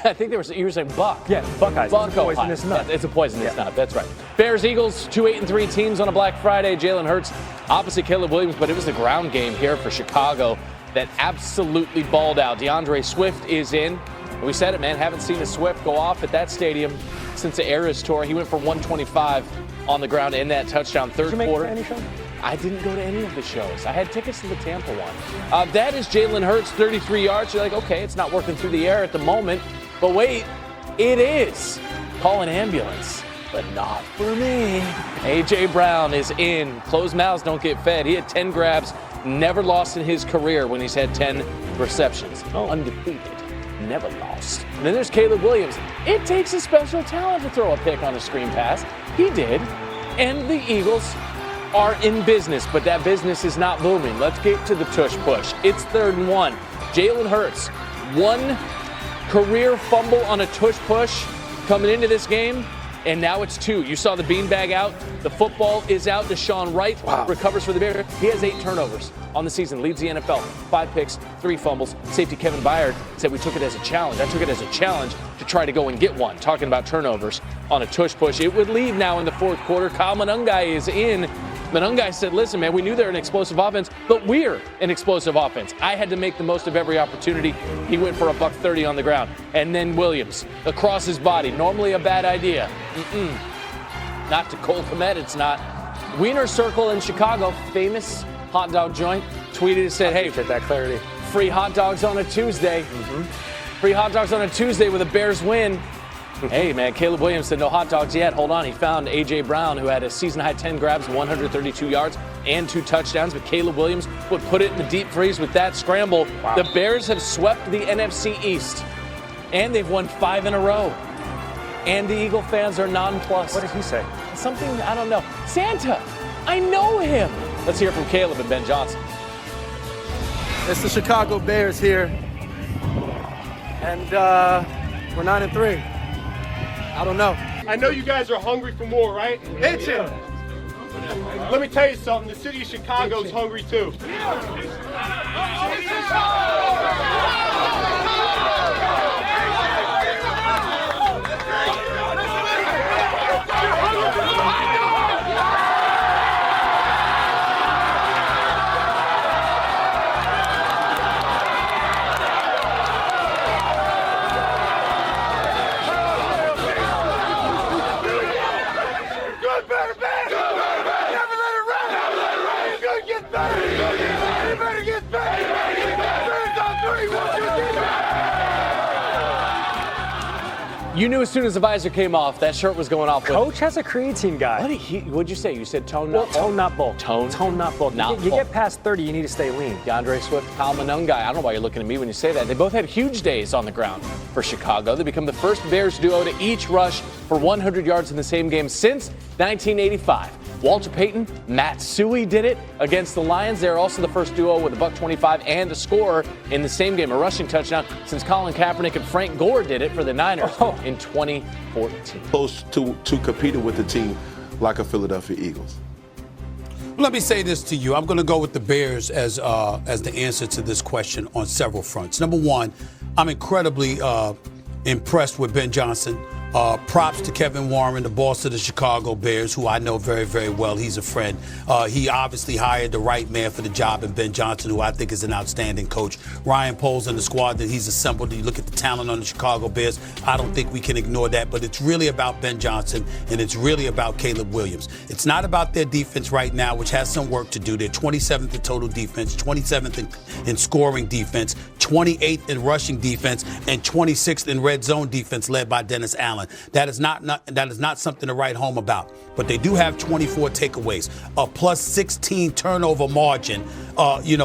I think you were saying Buck. Yeah, Buckeyes. Buck It's a poisonous nut. It's a poisonous nut. That's right. Bears, Eagles, 2 8-3 teams on a Black Friday. Jalen Hurts opposite Caleb Williams, but it was the ground game here for Chicago that absolutely balled out. DeAndre Swift is in. We said it, man. Haven't seen a Swift go off at that stadium since the Eras tour. He went for 125 on the ground in that touchdown third quarter. Did you make it to any show? I didn't go to any of the shows. I had tickets to the Tampa one. That is Jalen Hurts, 33 yards. You're like, okay, it's not working through the air at the moment. But wait, it is. Call an ambulance. But not for me. A.J. Brown is in. Closed mouths don't get fed. He had 10 grabs, never lost in his career when he's had 10 receptions. Undefeated, never lost. And then there's Caleb Williams. It takes a special talent to throw a pick on a screen pass. He did. And the Eagles are in business, but that business is not booming. Let's get to the tush push. It's 3rd and 1. Jalen Hurts, 1 career fumble on a tush push coming into this game, and now it's 2. You saw the beanbag out. The football is out. Deshaun Wright recovers for the Bears. He has 8 turnovers on the season, leads the NFL. 5 picks, 3 fumbles. Safety Kevin Byard said we took it as a challenge. I took it as a challenge to try to go and get one. Talking about turnovers on a tush push. It would lead now in the 4th quarter. Kyle Monangai is in. Monangai said, listen, man, we knew they're an explosive offense, but we're an explosive offense. I had to make the most of every opportunity. He went for a $130 on the ground. And then Williams, across his body. Normally a bad idea. Not to Cole Kmet, it's not. Wiener Circle in Chicago, famous hot dog joint, tweeted and said, hey, get that clarity. Free hot dogs on a Tuesday. Free hot dogs on a Tuesday with a Bears win. Hey, man, Caleb Williams said no hot dogs yet. Hold on. He found A.J. Brown, who had a season-high 10 grabs, 132 yards, and 2 touchdowns. But Caleb Williams would put it in the deep freeze with that scramble. Wow. The Bears have swept the NFC East, and they've won 5 in a row. And the Eagle fans are nonplussed. What did he say? Something, I don't know. Santa, I know him. Let's hear from Caleb and Ben Johnson. It's the Chicago Bears here, and we're 9-3. I don't know. I know you guys are hungry for more, right? Itching. Let me tell you something. The city of Chicago's hungry too. You knew as soon as the visor came off, that shirt was going off. Coach has a creatine guy. What'd you say? You said tone, well, not bulk? Tone, not bulk. Tone, not bulk. You get past 30, you need to stay lean. DeAndre Swift, Kyle Monangai. I don't know why you're looking at me when you say that. They both had huge days on the ground for Chicago. They become the first Bears duo to each rush for 100 yards in the same game since 1985. Walter Payton, Matt Suhey did it against the Lions. They're also the first duo with a $125 and a score in the same game, a rushing touchdown, since Colin Kaepernick and Frank Gore did it for the Niners in 2014. Close to competing with a team like a Philadelphia Eagles. Let me say this to you. I'm going to go with the Bears as the answer to this question on several fronts. Number one, I'm incredibly impressed with Ben Johnson. Props to Kevin Warren, the boss of the Chicago Bears, who I know very, very well. He's a friend. He obviously hired the right man for the job in Ben Johnson, who I think is an outstanding coach. Ryan Poles and the squad that he's assembled. You look at the talent on the Chicago Bears. I don't think we can ignore that. But it's really about Ben Johnson, and it's really about Caleb Williams. It's not about their defense right now, which has some work to do. They're 27th in total defense, 27th in scoring defense, 28th in rushing defense, and 26th in red zone defense, led by Dennis Allen. That is not something to write home about. But they do have 24 takeaways, a plus 16 turnover margin,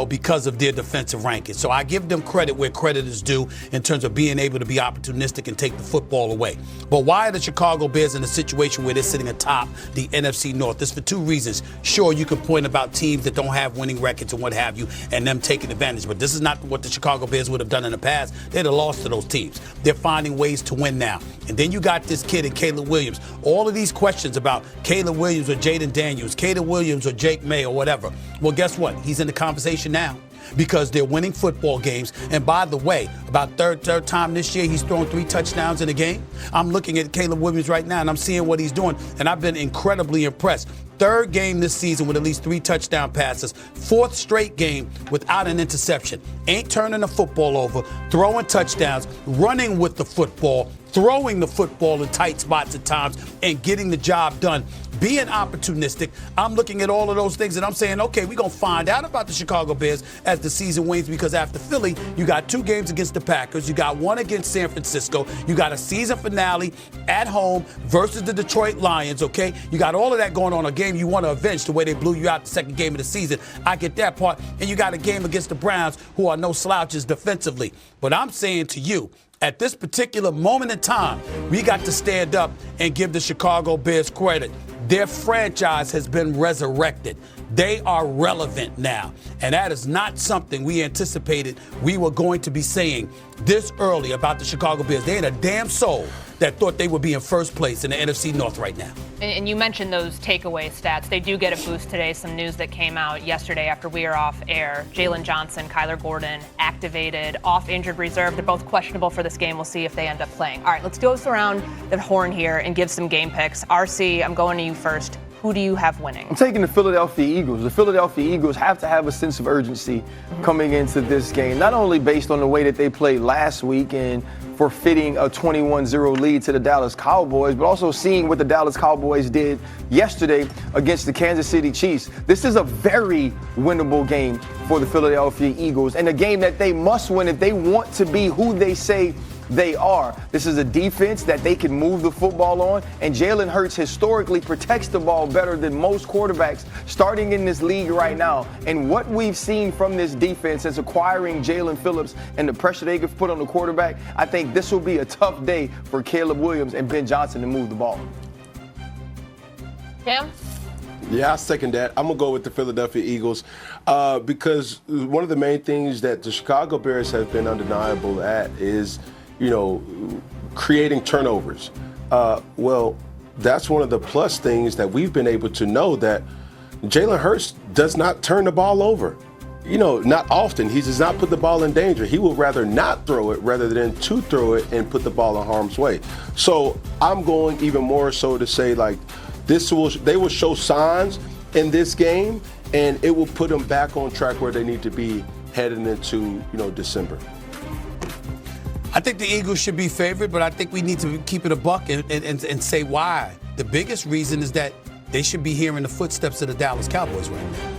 because of their defensive ranking. So I give them credit where credit is due in terms of being able to be opportunistic and take the football away. But why are the Chicago Bears in a situation where they're sitting atop the NFC North? This for 2 reasons. Sure, you can point about teams that don't have winning records and what have you, and them taking advantage. But this is not what the Chicago Bears would have done in the past. They'd have lost to those teams. They're finding ways to win now. And then you got this kid in Caleb Williams. All of these questions about Caleb Williams or Jayden Daniels, Caleb Williams or Jake May or whatever. Well, guess what? He's in the conversation now. because they're winning football games. And by the way, about third time this year, he's thrown 3 touchdowns in a game. I'm looking at Caleb Williams right now, and I'm seeing what he's doing, and I've been incredibly impressed. 3rd game this season with at least 3 touchdown passes. 4th straight game without an interception. Ain't turning the football over, throwing touchdowns, running with the football, throwing the football in tight spots at times, and getting the job done. Being opportunistic, I'm looking at all of those things, and I'm saying, okay, we're going to find out about the Chicago Bears as the season wanes, because after Philly, you got 2 games against the Packers. You got 1 against San Francisco. You got a season finale at home versus the Detroit Lions, okay? You got all of that going on, a game you want to avenge the way they blew you out the 2nd game of the season. I get that part. And you got a game against the Browns, who are no slouches defensively. But I'm saying to you, at this particular moment in time, we got to stand up and give the Chicago Bears credit. Their franchise has been resurrected. They are relevant now. And that is not something we anticipated we were going to be saying this early about the Chicago Bears. They ain't a damn soul that thought they would be in first place in the NFC North right now. And you mentioned those takeaway stats. They do get a boost today. Some news that came out yesterday after we were off air. Jalen Johnson, Kyler Gordon, activated, off injured reserve. They're both questionable for this game. We'll see if they end up playing. All right, let's go around the horn here and give some game picks. RC, I'm going to you first. Who do you have winning? I'm taking the Philadelphia Eagles. The Philadelphia Eagles have to have a sense of urgency coming into this game, not only based on the way that they played last week and forfeiting a 21-0 lead to the Dallas Cowboys, but also seeing what the Dallas Cowboys did yesterday against the Kansas City Chiefs. This is a very winnable game for the Philadelphia Eagles, and a game that they must win if they want to be who they say they are. This is a defense that they can move the football on, and Jalen Hurts historically protects the ball better than most quarterbacks starting in this league right now. And what we've seen from this defense since acquiring Jalen Phillips and the pressure they could put on the quarterback, I think this will be a tough day for Caleb Williams and Ben Johnson to move the ball. Cam? Yeah, I second that. I'm going to go with the Philadelphia Eagles because one of the main things that the Chicago Bears have been undeniable at is, creating turnovers. Well, that's one of the plus things that we've been able to know, that Jalen Hurts does not turn the ball over. Not often. He does not put the ball in danger. He would rather not throw it rather than to throw it and put the ball in harm's way. So I'm going even more so to say, like, they will show signs in this game, and it will put them back on track where they need to be heading into, December. I think the Eagles should be favored, but I think we need to keep it a buck and say why. The biggest reason is that they should be hearing the footsteps of the Dallas Cowboys right now.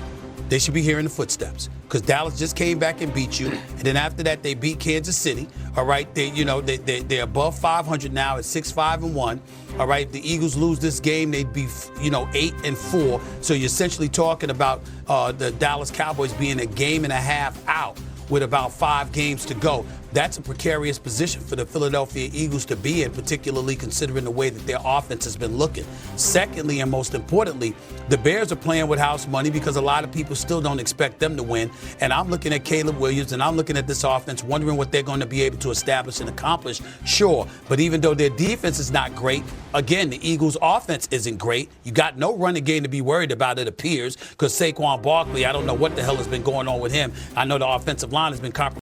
They should be hearing the footsteps because Dallas just came back and beat you, and then after that they beat Kansas City. All right, they're above 500 now at 6-5-1. All right, if the Eagles lose this game, they'd be 8-4. So you're essentially talking about the Dallas Cowboys being a game and a half out with about 5 games to go. That's a precarious position for the Philadelphia Eagles to be in, particularly considering the way that their offense has been looking. Secondly, and most importantly, the Bears are playing with house money because a lot of people still don't expect them to win. And I'm looking at Caleb Williams and I'm looking at this offense, wondering what they're going to be able to establish and accomplish. Sure, but even though their defense is not great, again, the Eagles' offense isn't great. You got no running game to be worried about, it appears, because Saquon Barkley, I don't know what the hell has been going on with him. I know the offensive line has been compromised.